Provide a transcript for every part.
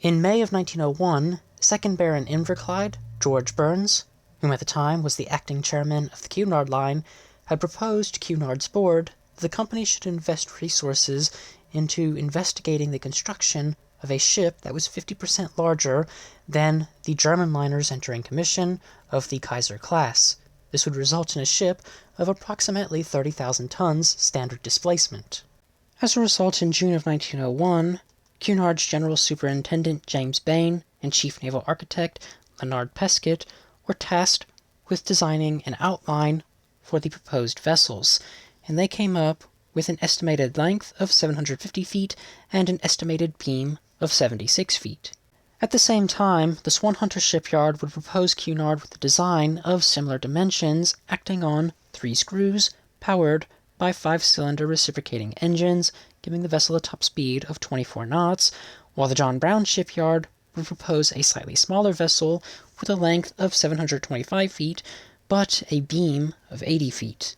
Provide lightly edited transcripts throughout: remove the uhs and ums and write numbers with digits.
In May of 1901, 2nd Baron Inverclyde, George Burns, whom at the time was the acting chairman of the Cunard Line, had proposed to Cunard's board that the company should invest resources into investigating the construction of a ship that was 50% larger than the German liners entering commission of the Kaiser class. This would result in a ship of approximately 30,000 tons standard displacement. As a result, in June of 1901, Cunard's General Superintendent James Bain and Chief Naval Architect Leonard Pescott were tasked with designing an outline for the proposed vessels, and they came up with an estimated length of 750 feet and an estimated beam of 76 feet. At the same time, the Swan Hunter shipyard would propose Cunard with a design of similar dimensions acting on 3 screws, powered by 5-cylinder reciprocating engines, giving the vessel a top speed of 24 knots, while the John Brown shipyard would propose a slightly smaller vessel with a length of 725 feet, but a beam of 80 feet.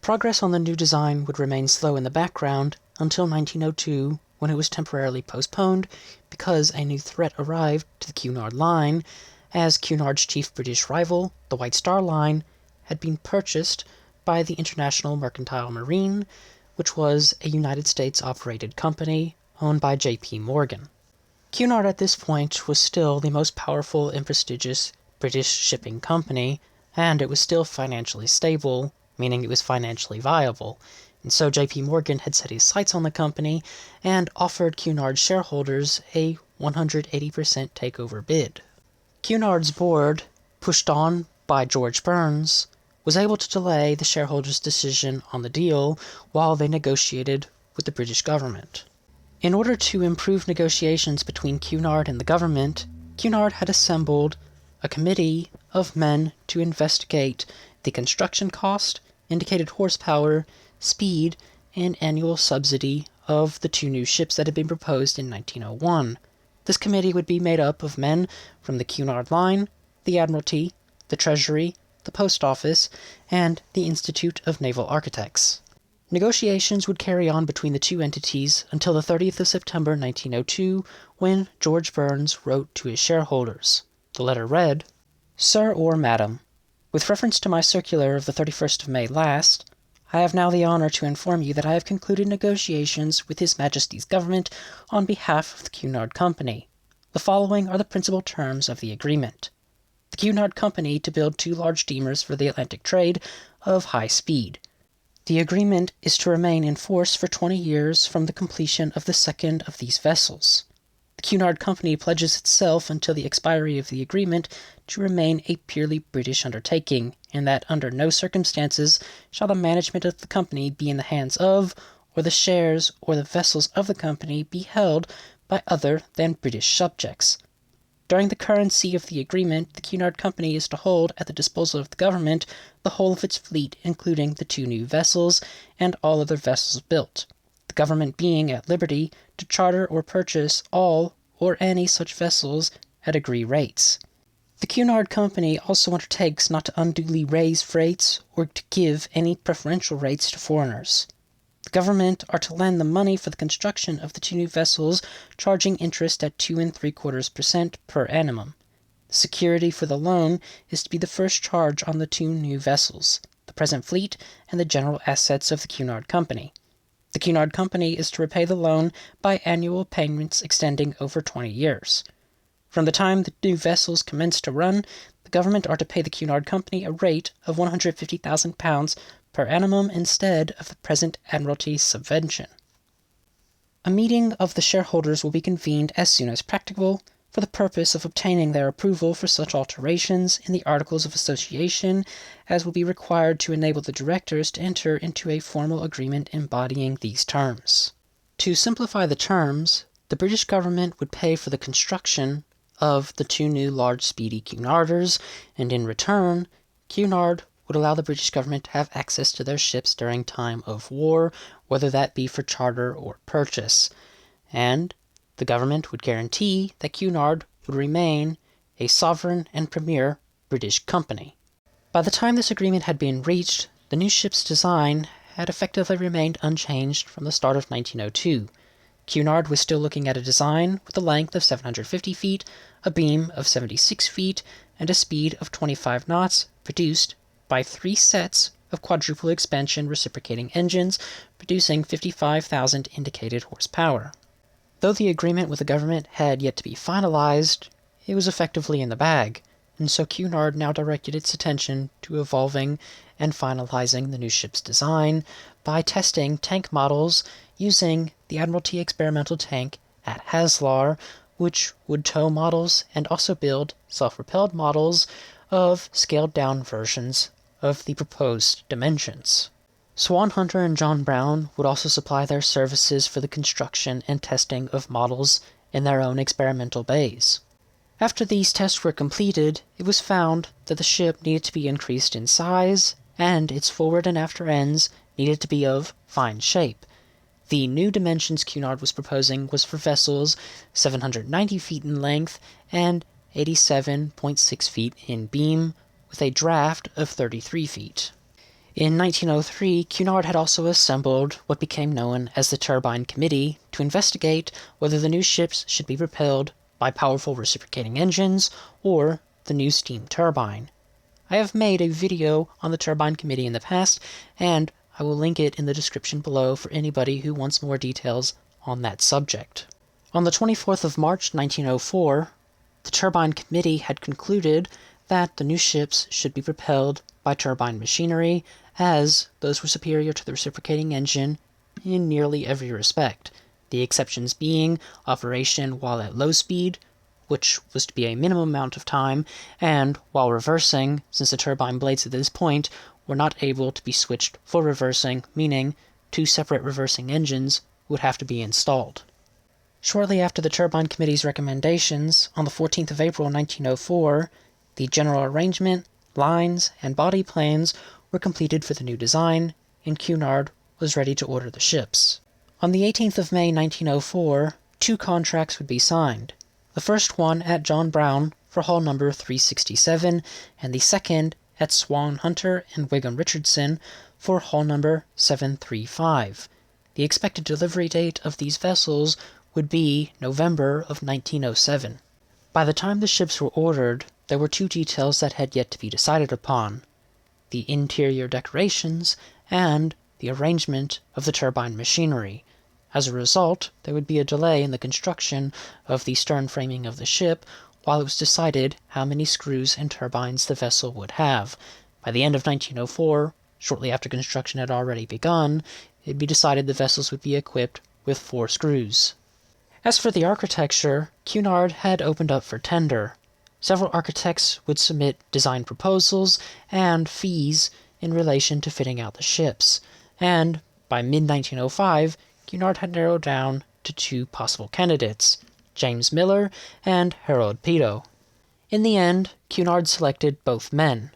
Progress on the new design would remain slow in the background until 1902, when it was temporarily postponed because a new threat arrived to the Cunard Line, as Cunard's chief British rival, the White Star Line, had been purchased by the International Mercantile Marine, which was a United States-operated company owned by J.P. Morgan. Cunard at this point was still the most powerful and prestigious British shipping company, and it was still financially stable, meaning it was financially viable, and so J.P. Morgan had set his sights on the company and offered Cunard's shareholders a 180% takeover bid. Cunard's board, pushed on by George Burns, was able to delay the shareholders' decision on the deal while they negotiated with the British government. In order to improve negotiations between Cunard and the government, Cunard had assembled a committee of men to investigate the construction cost, indicated horsepower, speed, and annual subsidy of the 2 new ships that had been proposed in 1901. This committee would be made up of men from the Cunard Line, the Admiralty, the Treasury, the Post Office, and the Institute of Naval Architects. Negotiations would carry on between the two entities until the 30th of September 1902, when George Burns wrote to his shareholders. The letter read, "Sir or Madam, with reference to my circular of the 31st of May last, I have now the honor to inform you that I have concluded negotiations with His Majesty's Government on behalf of the Cunard Company. The following are the principal terms of the agreement. The Cunard Company to build 2 large steamers for the Atlantic trade of high speed. The agreement is to remain in force for 20 years from the completion of the second of these vessels. The Cunard Company pledges itself until the expiry of the agreement to remain a purely British undertaking, and that under no circumstances shall the management of the company be in the hands of, or the shares or the vessels of the company be held by other than British subjects. During the currency of the agreement, the Cunard Company is to hold at the disposal of the government the whole of its fleet, including the 2 new vessels and all other vessels built, the government being at liberty to charter or purchase all or any such vessels at agreed rates. The Cunard Company also undertakes not to unduly raise freights or to give any preferential rates to foreigners. The government are to lend the money for the construction of the 2 new vessels, charging interest at 2 3/4% per annum. The security for the loan is to be the first charge on the 2 new vessels, the present fleet, and the general assets of the Cunard Company. The Cunard Company is to repay the loan by annual payments extending over 20 years. From the time the new vessels commence to run, the government are to pay the Cunard Company a rate of £150,000 per annum instead of the present Admiralty subvention. A meeting of the shareholders will be convened as soon as practicable for the purpose of obtaining their approval for such alterations in the Articles of Association as will be required to enable the directors to enter into a formal agreement embodying these terms. To simplify the terms, the British government would pay for the construction of the 2 new large speedy Cunarders, and in return, Cunard would allow the British government to have access to their ships during time of war, whether that be for charter or purchase, and the government would guarantee that Cunard would remain a sovereign and premier British company. By the time this agreement had been reached, the new ship's design had effectively remained unchanged from the start of 1902. Cunard was still looking at a design with a length of 750 feet, a beam of 76 feet, and a speed of 25 knots, produced by 3 sets of quadruple expansion reciprocating engines, producing 55,000 indicated horsepower. Though the agreement with the government had yet to be finalized, it was effectively in the bag, and so Cunard now directed its attention to evolving and finalizing the new ship's design by testing tank models using the Admiralty experimental tank at Haslar, which would tow models and also build self-propelled models of scaled-down versions of the proposed dimensions. Swan Hunter and John Brown would also supply their services for the construction and testing of models in their own experimental bays. After these tests were completed, it was found that the ship needed to be increased in size, and its forward and after ends needed to be of fine shape. The new dimensions Cunard was proposing was for vessels 790 feet in length and 87.6 feet in beam, with a draft of 33 feet. In 1903, Cunard had also assembled what became known as the Turbine Committee to investigate whether the new ships should be propelled by powerful reciprocating engines or the new steam turbine. I have made a video on the Turbine Committee in the past, and I will link it in the description below for anybody who wants more details on that subject. On the 24th of March 1904, the Turbine Committee had concluded that the new ships should be propelled by turbine machinery, as those were superior to the reciprocating engine in nearly every respect, the exceptions being operation while at low speed, which was to be a minimum amount of time, and while reversing, since the turbine blades at this point were not able to be switched for reversing, meaning 2 separate reversing engines would have to be installed. Shortly after the Turbine Committee's recommendations, on the 14th of April 1904, the general arrangement, lines, and body plans were completed for the new design, and Cunard was ready to order the ships. On the 18th of May 1904, 2 contracts would be signed. The first one at John Brown for hull number 367, and the second at Swan Hunter and Wigham Richardson for hull number 735. The expected delivery date of these vessels would be November of 1907. By the time the ships were ordered, there were 2 details that had yet to be decided upon: the interior decorations and the arrangement of the turbine machinery. As a result, there would be a delay in the construction of the stern framing of the ship while it was decided how many screws and turbines the vessel would have. By the end of 1904, shortly after construction had already begun, it would be decided the vessels would be equipped with 4 screws. As for the architecture, Cunard had opened up for tender. Several architects would submit design proposals and fees in relation to fitting out the ships, and by mid-1905, Cunard had narrowed down to 2 possible candidates, James Miller and Harold Peto. In the end, Cunard selected both men.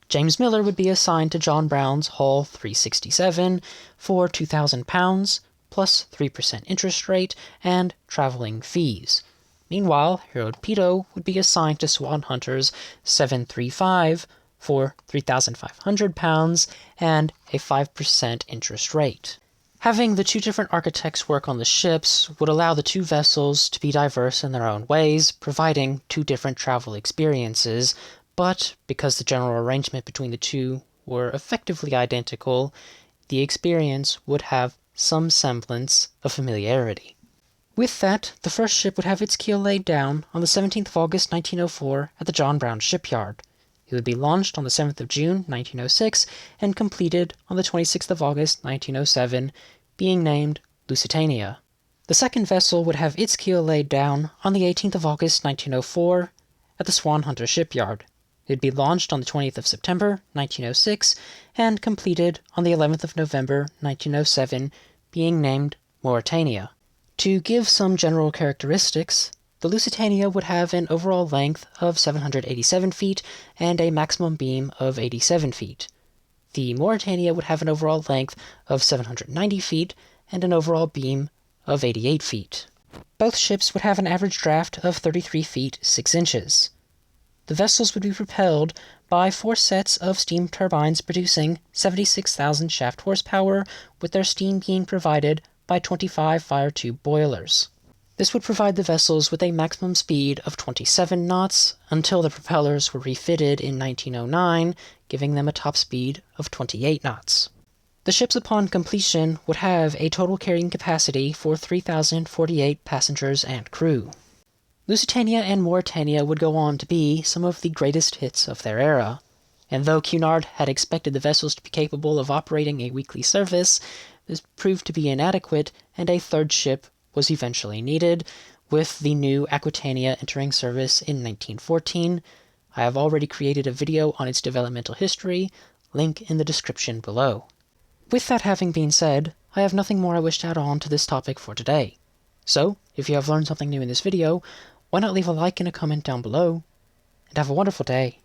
James Miller would be assigned to John Brown's hull 367 for £2,000 plus 3% interest rate and traveling fees. Meanwhile, Harold Peto would be assigned to Swan Hunter's 735 for £3,500 and a 5% interest rate. Having the 2 different architects work on the ships would allow the 2 vessels to be diverse in their own ways, providing 2 different travel experiences, but because the general arrangement between the 2 were effectively identical, the experience would have some semblance of familiarity. With that, the first ship would have its keel laid down on the 17th of August 1904 at the John Brown shipyard. It would be launched on the 7th of June 1906 and completed on the 26th of August 1907, being named Lusitania. The second vessel would have its keel laid down on the 18th of August 1904 at the Swan Hunter shipyard. It would be launched on the 20th of September 1906 and completed on the 11th of November 1907, being named Mauretania. To give some general characteristics, the Lusitania would have an overall length of 787 feet and a maximum beam of 87 feet. The Mauretania would have an overall length of 790 feet and an overall beam of 88 feet. Both ships would have an average draft of 33 feet 6 inches. The vessels would be propelled by 4 sets of steam turbines producing 76,000 shaft horsepower, with their steam being provided by 25 fire tube boilers. This would provide the vessels with a maximum speed of 27 knots until the propellers were refitted in 1909, giving them a top speed of 28 knots. The ships upon completion would have a total carrying capacity for 3,048 passengers and crew. Lusitania and Mauretania would go on to be some of the greatest hits of their era, and though Cunard had expected the vessels to be capable of operating a weekly service, this proved to be inadequate, and a third ship was eventually needed, with the new Aquitania entering service in 1914. I have already created a video on its developmental history, link in the description below. With that having been said, I have nothing more I wish to add on to this topic for today. So, if you have learned something new in this video, why not leave a like and a comment down below, and have a wonderful day.